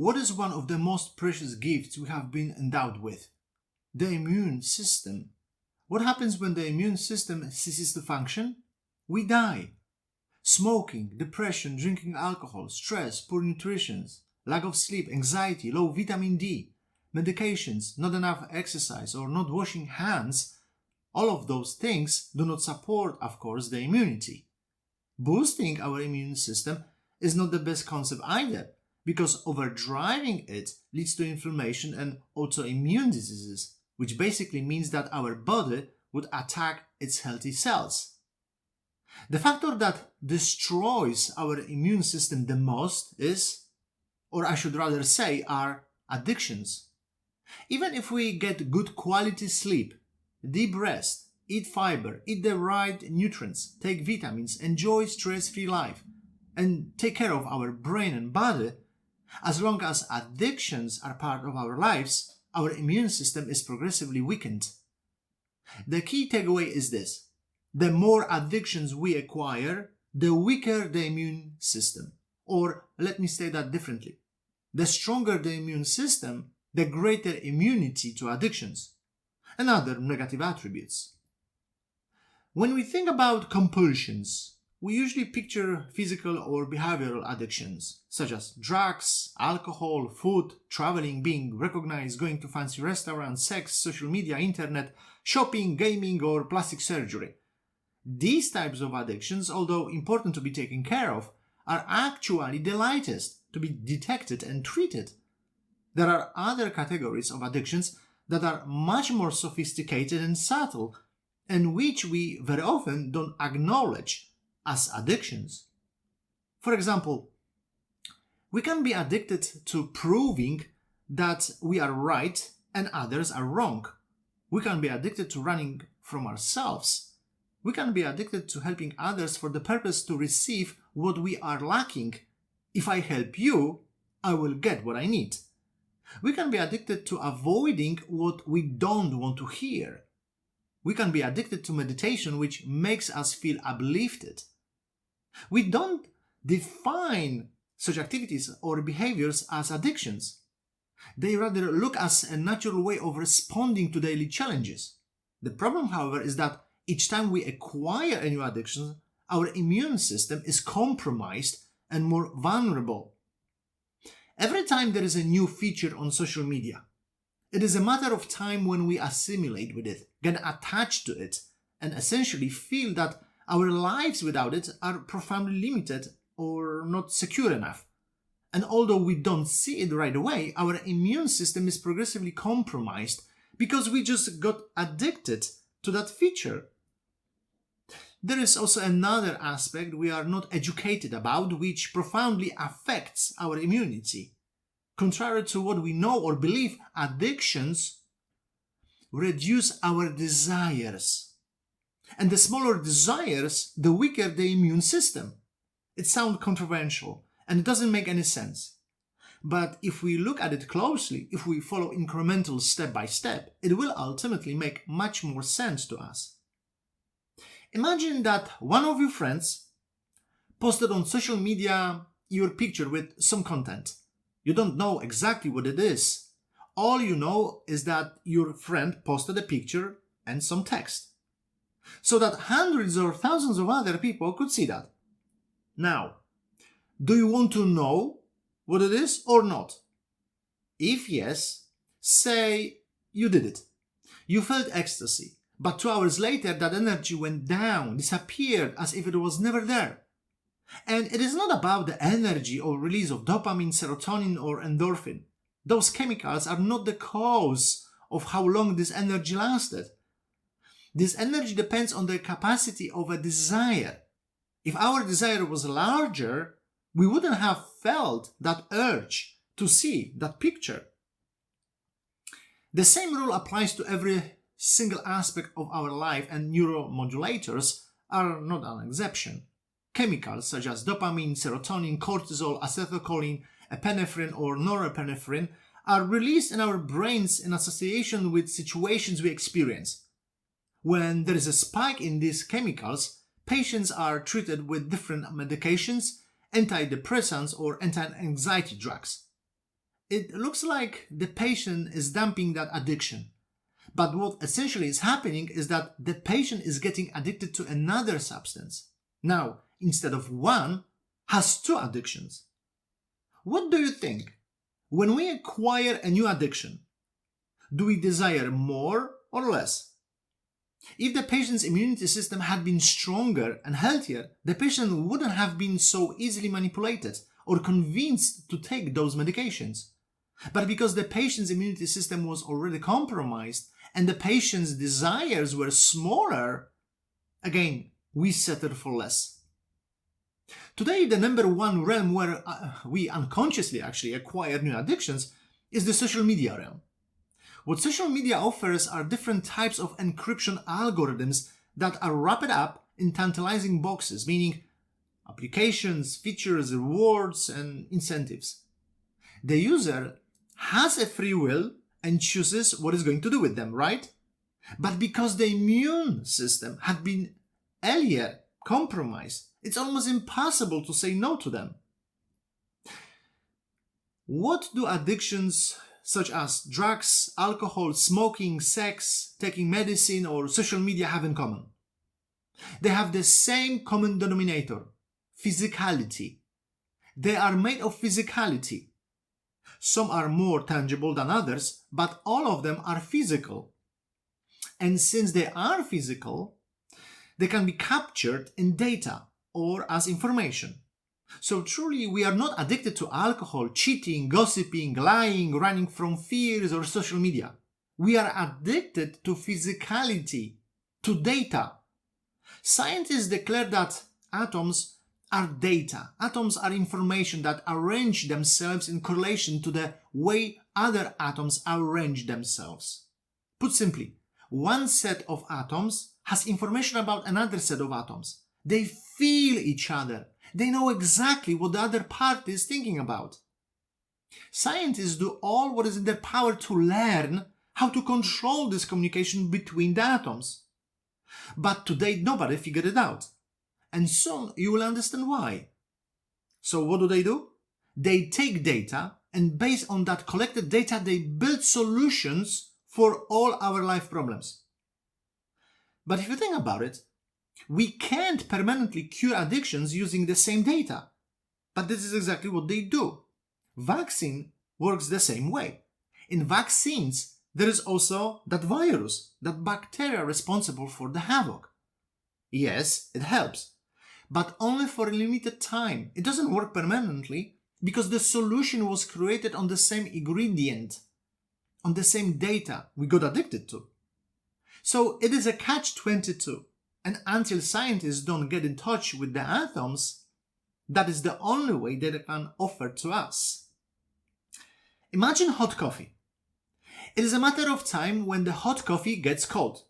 What is one of the most precious gifts we have been endowed with? The immune system. What happens when the immune system ceases to function? We die. Smoking, depression, drinking alcohol, stress, poor nutrition, lack of sleep, anxiety, low vitamin D, medications, not enough exercise, or not washing hands, all of those things do not support, of course, the immunity. Boosting our immune system is not the best concept either, because overdriving it leads to inflammation and autoimmune diseases, which basically means that our body would attack its healthy cells. The factor that destroys our immune system the most is, or I should rather say, are addictions. Even if we get good quality sleep, deep rest, eat fiber, eat the right nutrients, take vitamins, enjoy stress-free life, and take care of our brain and body, as long as addictions are part of our lives, our immune system is progressively weakened. The key takeaway is this: the more addictions we acquire, the weaker the immune system. Or let me say that differently. The stronger the immune system, the greater immunity to addictions and other negative attributes. When we think about compulsions, we usually picture physical or behavioral addictions, such as drugs, alcohol, food, traveling, being recognized, going to fancy restaurants, sex, social media, internet, shopping, gaming, or plastic surgery. These types of addictions, although important to be taken care of, are actually the lightest to be detected and treated. There are other categories of addictions that are much more sophisticated and subtle, and which we very often don't acknowledge as addictions. For example, we can be addicted to proving that we are right and others are wrong. We can be addicted to running from ourselves. We can be addicted to helping others for the purpose to receive what we are lacking. If I help you, I will get what I need. We can be addicted to avoiding what we don't want to hear. We can be addicted to meditation, which makes us feel uplifted. We don't define such activities or behaviors as addictions. They rather look as a natural way of responding to daily challenges. The problem, however, is that each time we acquire a new addiction, our immune system is compromised and more vulnerable. Every time there is a new feature on social media, it is a matter of time when we assimilate with it, get attached to it, and essentially feel that our lives without it are profoundly limited or not secure enough. And although we don't see it right away, our immune system is progressively compromised because we just got addicted to that feature. There is also another aspect we are not educated about, which profoundly affects our immunity. Contrary to what we know or believe, addictions reduce our desires. And the smaller desires, the weaker the immune system. It sounds controversial and it doesn't make any sense. But if we look at it closely, if we follow incremental step by step, it will ultimately make much more sense to us. Imagine that one of your friends posted on social media your picture with some content. You don't know exactly what it is. All you know is that your friend posted a picture and some text, so that hundreds or thousands of other people could see that. Now, do you want to know what it is or not? If yes, say you did it. You felt ecstasy, but 2 hours later that energy went down, disappeared as if it was never there. And it is not about the energy or release of dopamine, serotonin or endorphin. Those chemicals are not the cause of how long this energy lasted. This energy depends on the capacity of a desire. If our desire was larger, we wouldn't have felt that urge to see that picture. The same rule applies to every single aspect of our life, and neuromodulators are not an exception. Chemicals such as dopamine, serotonin, cortisol, acetylcholine, epinephrine or norepinephrine are released in our brains in association with situations we experience. When there is a spike in these chemicals, patients are treated with different medications, antidepressants or anti-anxiety drugs. it looks like the patient is dumping that addiction. But what essentially is happening is that the patient is getting addicted to another substance. Now, instead of one, has two addictions. What do you think? When we acquire a new addiction, do we desire more or less? If the patient's immunity system had been stronger and healthier, the patient wouldn't have been so easily manipulated or convinced to take those medications. But because the patient's immunity system was already compromised and the patient's desires were smaller, again, we settled for less. Today, the number one realm where we unconsciously actually acquire new addictions is the social media realm. What social media offers are different types of encryption algorithms that are wrapped up in tantalizing boxes, meaning applications, features, rewards, and incentives. The user has a free will and chooses what is going to do with them, right? But because the immune system had been earlier compromised, it's almost impossible to say no to them. What do addictions such as drugs, alcohol, smoking, sex, taking medicine, or social media have in common? They have the same common denominator: physicality. They are made of physicality. Some are more tangible than others, but all of them are physical. And since they are physical, they can be captured in data or as information. So truly, we are not addicted to alcohol, cheating, gossiping, lying, running from fears, or social media. We are addicted to physicality, to data. Scientists declare that atoms are data. Atoms are information that arrange themselves in correlation to the way other atoms arrange themselves. Put simply, one set of atoms has information about another set of atoms. They feel each other. They know exactly what the other party is thinking about. Scientists do all what is in their power to learn how to control this communication between the atoms. But to date, nobody figured it out. And soon you will understand why. So what do? They take data, and based on that collected data, they build solutions for all our life problems. But if you think about it, we can't permanently cure addictions using the same data. But this is exactly what they do. Vaccine works the same way. In vaccines, there is also that virus, that bacteria responsible for the havoc. Yes, it helps, but only for a limited time. It doesn't work permanently because the solution was created on the same ingredient, on the same data we got addicted to. So it is a catch-22. And until scientists don't get in touch with the atoms, that is the only way they can offer to us. Imagine hot coffee. It is a matter of time when the hot coffee gets cold.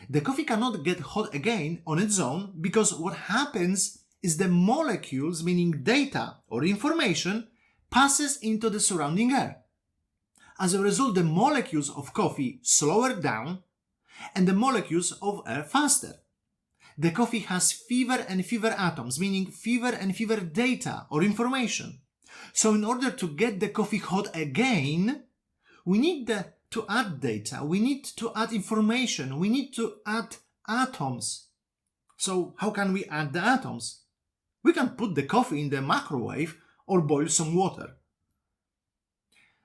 The coffee cannot get hot again on its own because what happens is the molecules, meaning data or information, passes into the surrounding air. As a result, the molecules of coffee slower down and the molecules of air faster. The coffee has fewer and fewer atoms, meaning fewer and fewer data or information. So in order to get the coffee hot again, we need to add data, we need to add information, we need to add atoms. So how can we add the atoms? We can put the coffee in the microwave or boil some water.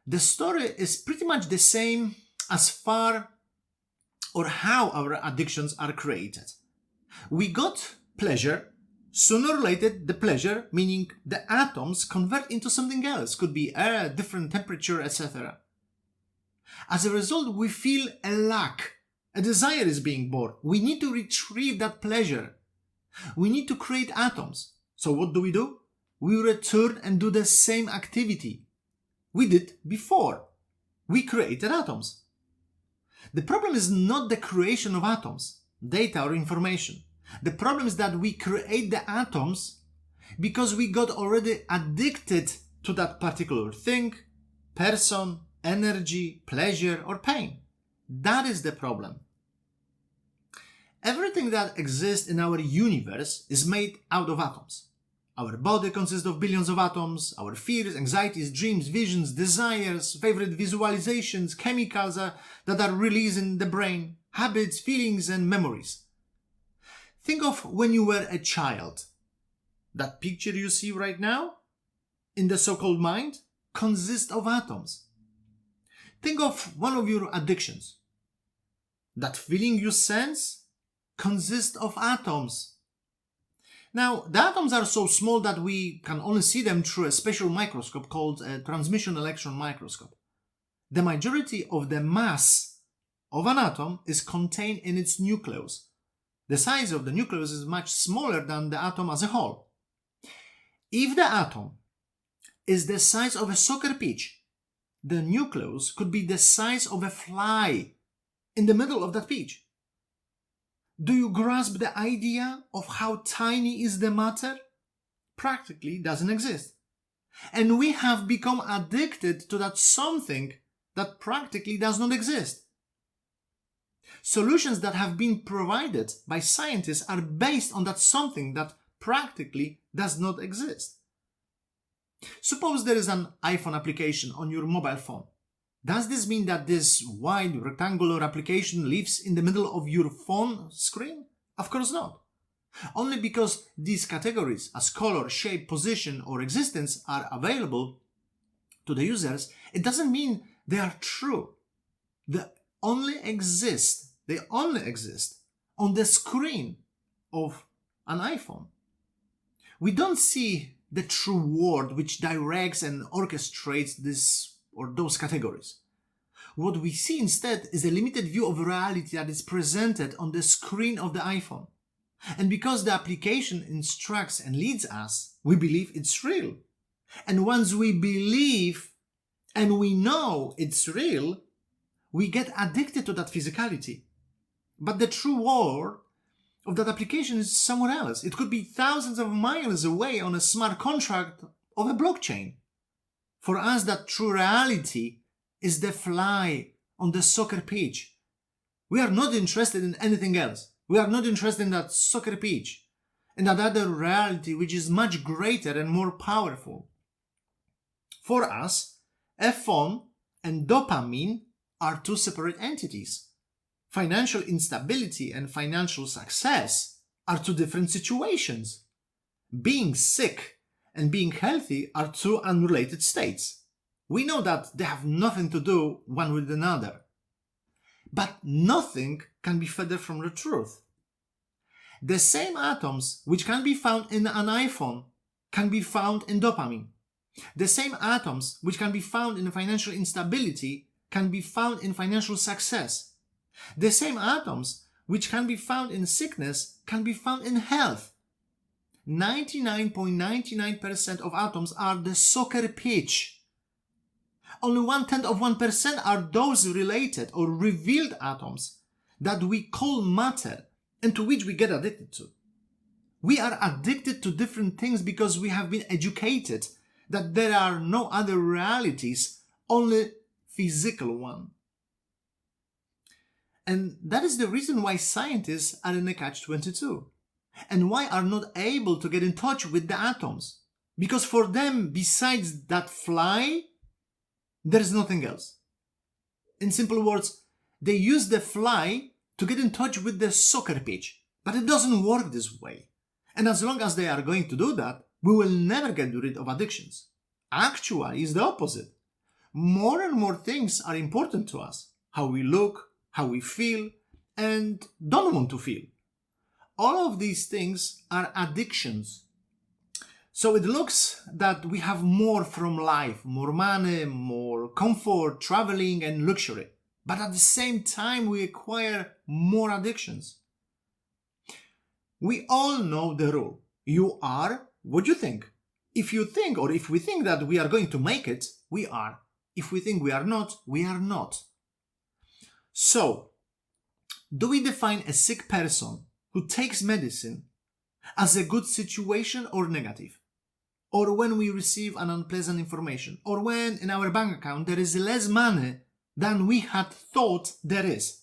The story is pretty much the same as far or how our addictions are created. We got pleasure. Sooner or later, the pleasure, meaning the atoms, convert into something else. Could be air, different temperature, etc. As a result, we feel a lack. A desire is being born. We need to retrieve that pleasure. We need to create atoms. So what do? We return and do the same activity we did before. We created atoms. The problem is not the creation of atoms, data or information. The problem is that we create the atoms because we got already addicted to that particular thing, person, energy, pleasure, or pain. That is the problem. Everything that exists in our universe is made out of atoms. Our body consists of billions of atoms. Our fears, anxieties, dreams, visions, desires, favorite visualizations, chemicals that are released in the brain, habits, feelings, and memories. Think of when you were a child. That picture you see right now, in the so-called mind, consists of atoms. Think of one of your addictions. That feeling you sense consists of atoms. Now, the atoms are so small that we can only see them through a special microscope called a transmission electron microscope. The majority of the mass of an atom is contained in its nucleus. The size of the nucleus is much smaller than the atom as a whole. If the atom is the size of a soccer pitch, the nucleus could be the size of a fly in the middle of that pitch. Do you grasp the idea of how tiny is the matter? Practically doesn't exist. And we have become addicted to that something that practically does not exist. Solutions that have been provided by scientists are based on that something that practically does not exist. Suppose there is an iPhone application on your mobile phone. Does this mean that this wide rectangular application lives in the middle of your phone screen? Of course not. Only because these categories as color, shape, position, or existence are available to the users, it doesn't mean they are true. They only exist on the screen of an iPhone. We don't see the true world which directs and orchestrates this or those categories. What we see instead is a limited view of reality that is presented on the screen of the iPhone. And because the application instructs and leads us, we believe it's real. And once we believe and we know it's real, we get addicted to that physicality. But the true world of that application is somewhere else. It could be thousands of miles away on a smart contract of a blockchain. For us, that true reality is the fly on the soccer pitch. We are not interested in anything else. We are not interested in that soccer pitch, in that other reality which is much greater and more powerful. For us, a phone and dopamine are two separate entities. Financial instability and financial success are two different situations. Being sick and being healthy are two unrelated states. We know that they have nothing to do one with another. But nothing can be further from the truth. The same atoms which can be found in an iPhone can be found in dopamine. The same atoms which can be found in financial instability can be found in financial success. The same atoms which can be found in sickness can be found in health. 99.99% of atoms are the soccer pitch. Only 0.1% are those related or revealed atoms that we call matter and to which we get addicted to. We are addicted to different things because we have been educated that there are no other realities, only physical one. And that is the reason why scientists are in a catch-22 and why are not able to get in touch with the atoms. Because for them, besides that fly, there is nothing else. In simple words, they use the fly to get in touch with the soccer pitch. But it doesn't work this way. And as long as they are going to do that, we will never get rid of addictions. Actually, it's the opposite. More and more things are important to us. How we look, how we feel, and don't want to feel. All of these things are addictions. So it looks that we have more from life, more money, more comfort, traveling, and luxury. But at the same time, we acquire more addictions. We all know the rule. You are what you think. If you think, or if we think that we are going to make it, we are. If we think we are not, we are not. So, do we define a sick person who takes medicine as a good situation or negative? Or when we receive an unpleasant information? Or when in our bank account there is less money than we had thought there is?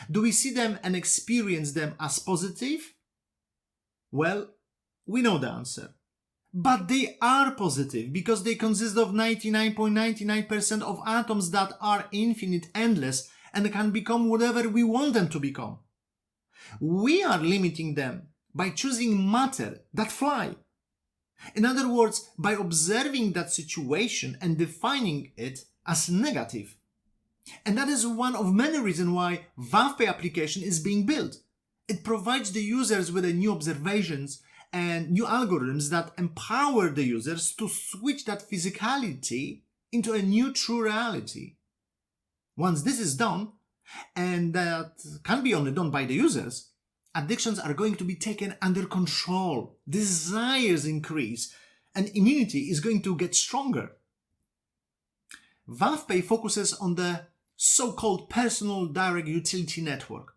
Do we see them and experience them as positive? Well, we know the answer. But they are positive because they consist of 99.99% of atoms that are infinite, endless, and can become whatever we want them to become. We are limiting them by choosing matter that fly. In other words, by observing that situation and defining it as negative. And that is one of many reasons why Vavpay application is being built. It provides the users with new observations and new algorithms that empower the users to switch that physicality into a new true reality. Once this is done, and that can be only done by the users, addictions are going to be taken under control, desires increase, and immunity is going to get stronger. Vavpay focuses on the so-called personal direct utility network.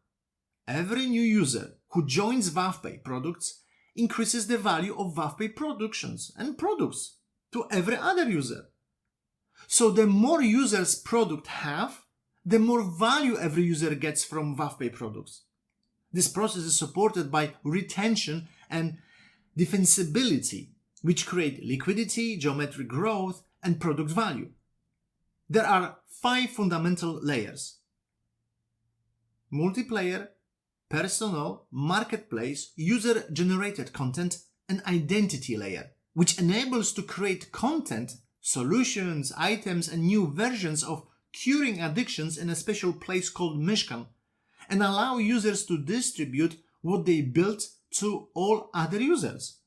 Every new user who joins Vavpay products increases the value of Vavpay productions and products to every other user. So the more users product have, the more value every user gets from Vavpay products. This process is supported by retention and defensibility, which create liquidity, geometric growth, and product value. There are 5 fundamental layers: multiplayer, personal, marketplace, user-generated content, and identity layer, which enables to create content, solutions, items, and new versions of curing addictions in a special place called Mishkan, and allow users to distribute what they built to all other users.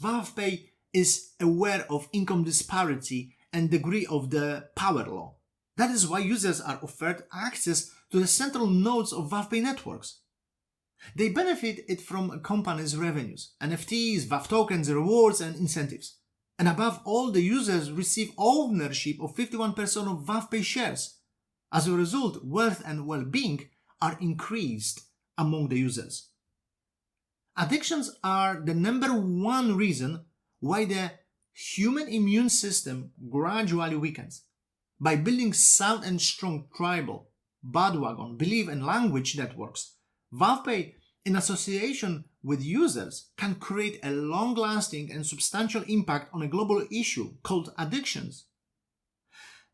Vavpay is aware of income disparity and degree of the power law. That is why users are offered access to the central nodes of Vavpay networks. They benefit it from a company's revenues, NFTs, VAV tokens, rewards, and incentives. And above all, the users receive ownership of 51% of Vavpay shares. As a result, wealth and well-being are increased among the users. Addictions are the number one reason why the human immune system gradually weakens. By building sound and strong tribal, bandwagon, belief and language networks, Vavpay, in association with users, can create a long-lasting and substantial impact on a global issue called addictions.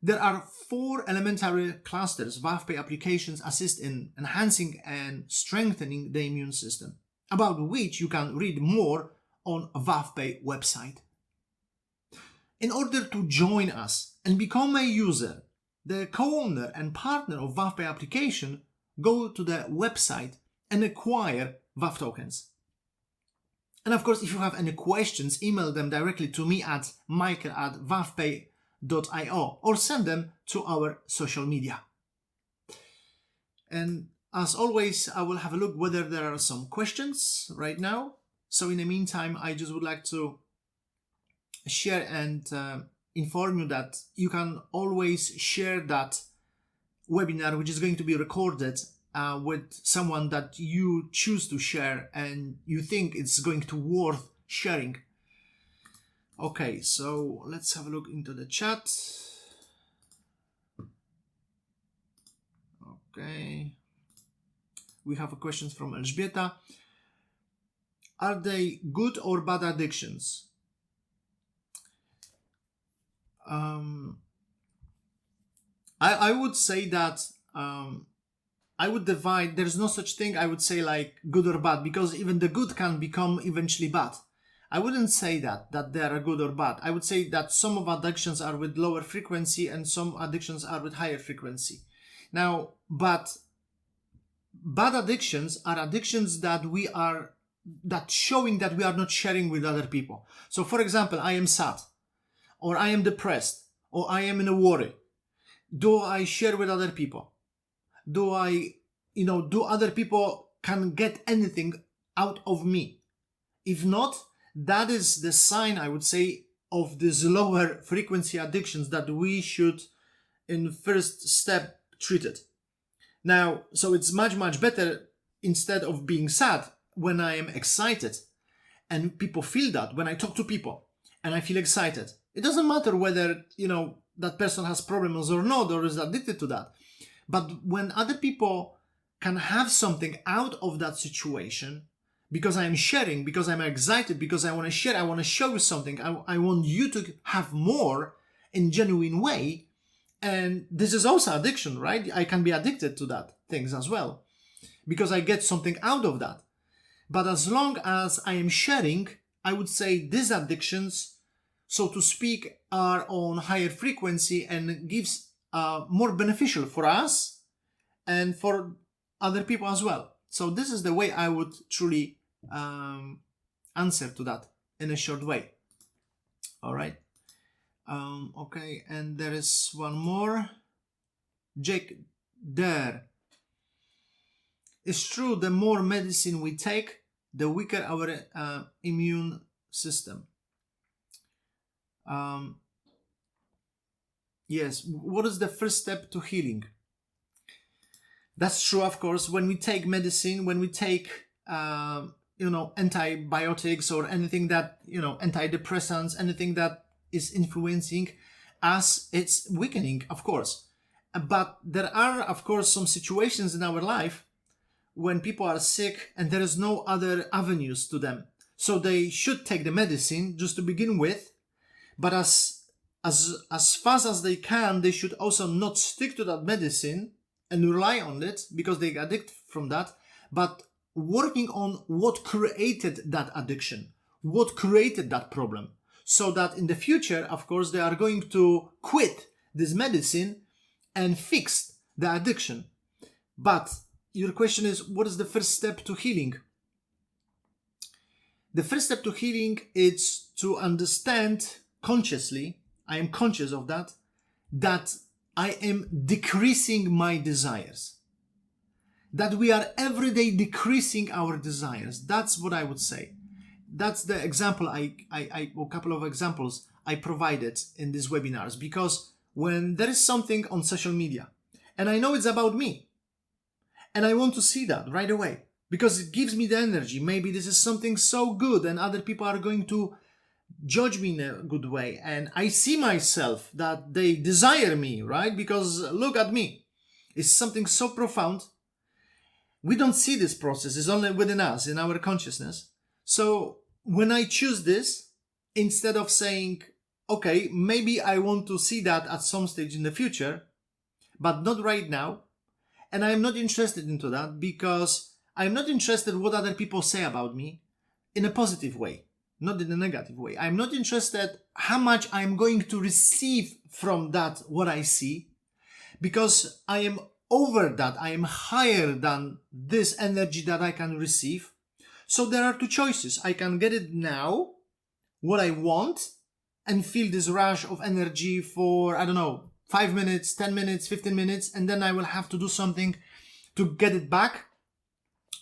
There are 4 elementary clusters Vavpay applications assist in enhancing and strengthening the immune system, about which you can read more on Vavpay website. In order to join us and become a user, the co-owner and partner of Vavpay application, go to the website and acquire VAV tokens. And of course, if you have any questions, email them directly to me at michael@vavpay.io or send them to our social media. And as always, I will have a look whether there are some questions right now. So in the meantime, I just would like to share and inform you that you can always share that webinar, which is going to be recorded, with someone that you choose to share and you think it's going to worth sharing. Okay, so let's have a look into the chat. Okay, we have a question from Elżbieta. Are they good or bad addictions? I would say that I would divide, there's no such thing I would say like good or bad, because even the good can become eventually bad. I wouldn't say that they are good or bad. I would say that some of addictions are with lower frequency and some addictions are with higher frequency. Now, but bad addictions are addictions that showing that we are not sharing with other people. So for example, I am sad, or I am depressed, or I am in a worry. Do I share with other people? Do other people can get anything out of me? If not, that is the sign, I would say, of these lower frequency addictions that we should, in first step, treat it. Now, so it's much, much better, instead of being sad, when I am excited. And people feel that when I talk to people and I feel excited. It doesn't matter whether, that person has problems or not, or is addicted to that. But when other people can have something out of that situation, because I am sharing, because I'm excited, because I want to share, I want to show you something, I want you to have more in genuine way. And this is also addiction, right? I can be addicted to that things as well, because I get something out of that. But as long as I am sharing, I would say these addictions, so to speak, are on higher frequency and gives more beneficial for us and for other people as well. So this is the way I would truly answer to that in a short way. All right. Okay, and there is one more. Jake, there. It's true, the more medicine we take, the weaker our immune system. Yes, what is the first step to healing? That's true, of course. When we take medicine, when we take, antibiotics or anything that, antidepressants, anything that is influencing us, it's weakening, of course. But there are, of course, some situations in our life when people are sick and there is no other avenues to them. So they should take the medicine just to begin with, but as fast as they can, they should also not stick to that medicine and rely on it because they addict from that, but working on what created that addiction, what created that problem, so that in the future, of course, they are going to quit this medicine and fix the addiction. But your question is, what is the first step to healing? The first step to healing is to understand consciously, I am conscious of that I am decreasing my desires. That we are every day decreasing our desires. That's what I would say. That's the example a couple of examples I provided in these webinars, because when there is something on social media and I know it's about me, and I want to see that right away because it gives me the energy. Maybe this is something so good and other people are going to judge me in a good way. And I see myself that they desire me, right? Because look at me. It's something so profound. We don't see this process. It's only within us, in our consciousness. So when I choose this, instead of saying, okay, maybe I want to see that at some stage in the future, but not right now. And I'm not interested into that because I'm not interested what other people say about me in a positive way, not in a negative way. I'm not interested how much I'm going to receive from that, what I see, because I am over that. I am higher than this energy that I can receive. So there are two choices. I can get it now, what I want, and feel this rush of energy for, 5 minutes, 10 minutes, 15 minutes, and then I will have to do something to get it back.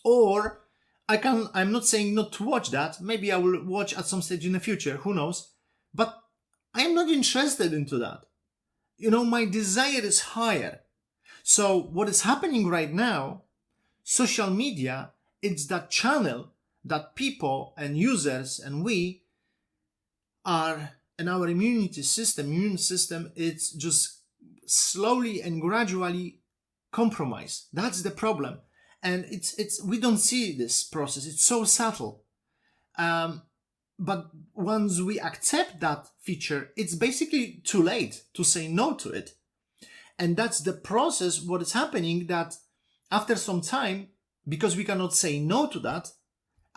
Or I'm not saying not to watch that. Maybe I will watch at some stage in the future, who knows? But I am not interested into that. My desire is higher. So what is happening right now, social media, it's that channel that people and users and we are, and our immune system, it's just slowly and gradually compromised. That's the problem. And we don't see this process. It's so subtle. But once we accept that feature, it's basically too late to say no to it. And that's the process, what is happening, that after some time, because we cannot say no to that,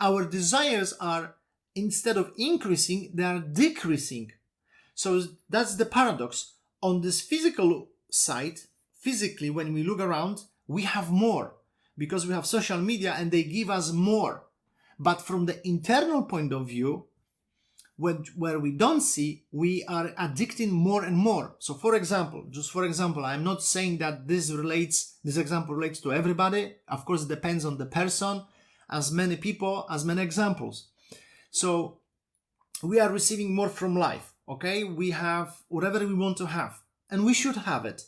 our desires are, instead of increasing, they are decreasing. So that's the paradox. On this physical side, physically, when we look around, we have more because we have social media and they give us more. But from the internal point of view, where we don't see, we are addicting more and more. So for example, I'm not saying that this example relates to everybody. Of course, it depends on the person, as many people, as many examples. So we are receiving more from life, okay? We have whatever we want to have, and we should have it.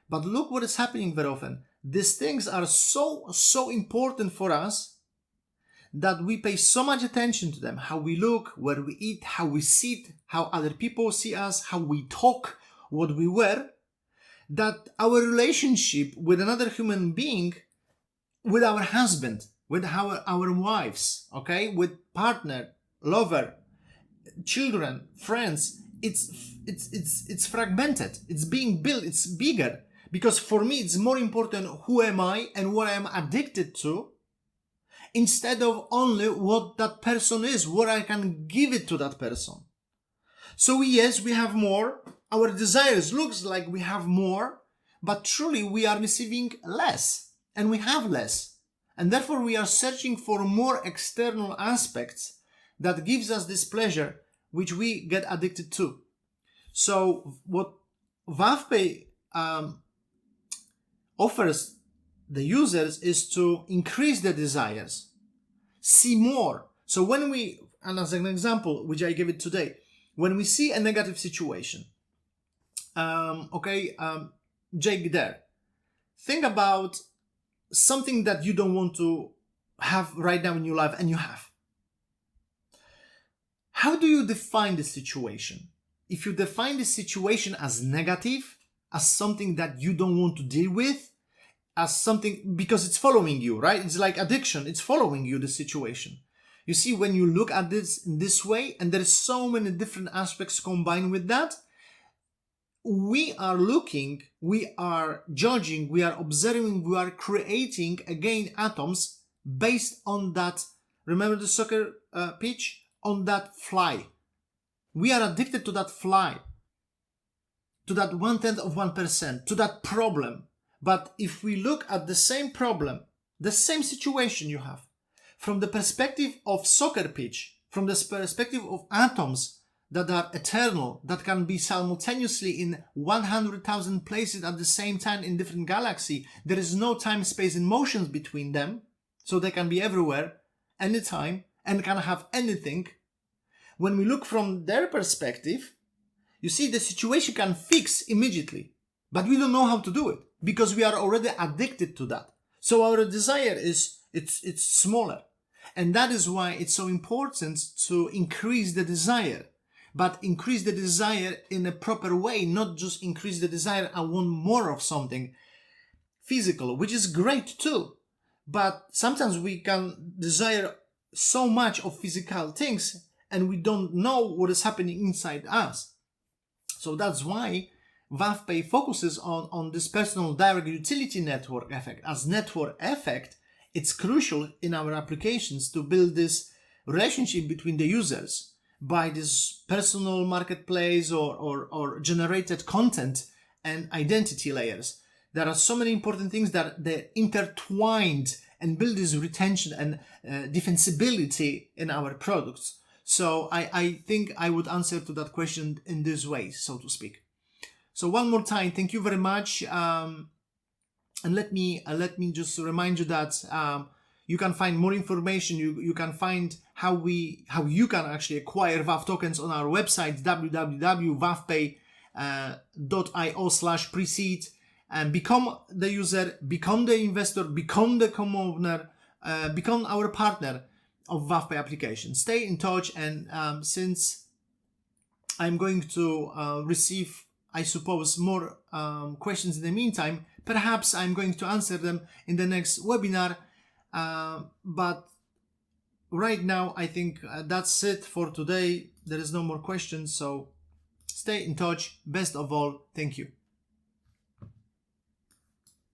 But look what is happening very often. These things are so important for us that we pay so much attention to them. How we look, where we eat, how we sit, how other people see us, how we talk, what we wear, that our relationship with another human being, with our husband, with our wives, okay, with partner, lover, children, friends. It's fragmented. It's being built. It's bigger, because for me it's more important who am I and what I'm addicted to, instead of only what that person is, what I can give it to that person. So yes, we have more. Our desires looks like we have more, but truly we are receiving less, and we have less. And therefore we are searching for more external aspects that gives us this pleasure, which we get addicted to. So what Vavpay offers the users is to increase their desires, see more. So when we, and as an example, which I gave it today, when we see a negative situation, Jake there, think about something that you don't want to have right now in your life, and you have. How do you define the situation? If you define the situation as negative, as something that you don't want to deal with, as something, because it's following you, right? It's like addiction. It's following you, the situation. You see, when you look at this in this way, and there is so many different aspects combined with that, we are looking, we are judging, we are observing, we are creating again atoms based on that. Remember the soccer pitch? On that fly. We are addicted to that fly, to that 0.1%, to that problem. But if we look at the same problem, the same situation you have, from the perspective of soccer pitch, from the perspective of atoms that are eternal, that can be simultaneously in 100,000 places at the same time in different galaxies, there is no time, space, and motions between them, so they can be everywhere, anytime, and can have anything. When we look from their perspective, you see the situation can fix immediately, but we don't know how to do it because we are already addicted to that. So our desire is it's smaller, and that is why it's so important to increase the desire, but increase the desire in a proper way, not just increase the desire. I want more of something physical, which is great too, but sometimes we can desire so much of physical things and we don't know what is happening inside us. So that's why Vavpay focuses on this personal direct utility network effect. As network effect, it's crucial in our applications to build this relationship between the users by this personal marketplace or generated content and identity layers. There are so many important things that they're intertwined and build this retention and defensibility in our products. So I think I would answer to that question in this way, so to speak. So one more time, thank you very much. And let me just remind you that you can find more information. You can find how you can actually acquire VAV tokens on our website www.vavpay.io/precede, and become the user, become the investor, become the co-owner, become our partner of Vavpay application. Stay in touch, and since I'm going to receive, I suppose, more questions in the meantime, perhaps I'm going to answer them in the next webinar. But right now, I think that's it for today. There is no more questions, so stay in touch. Best of all, thank you.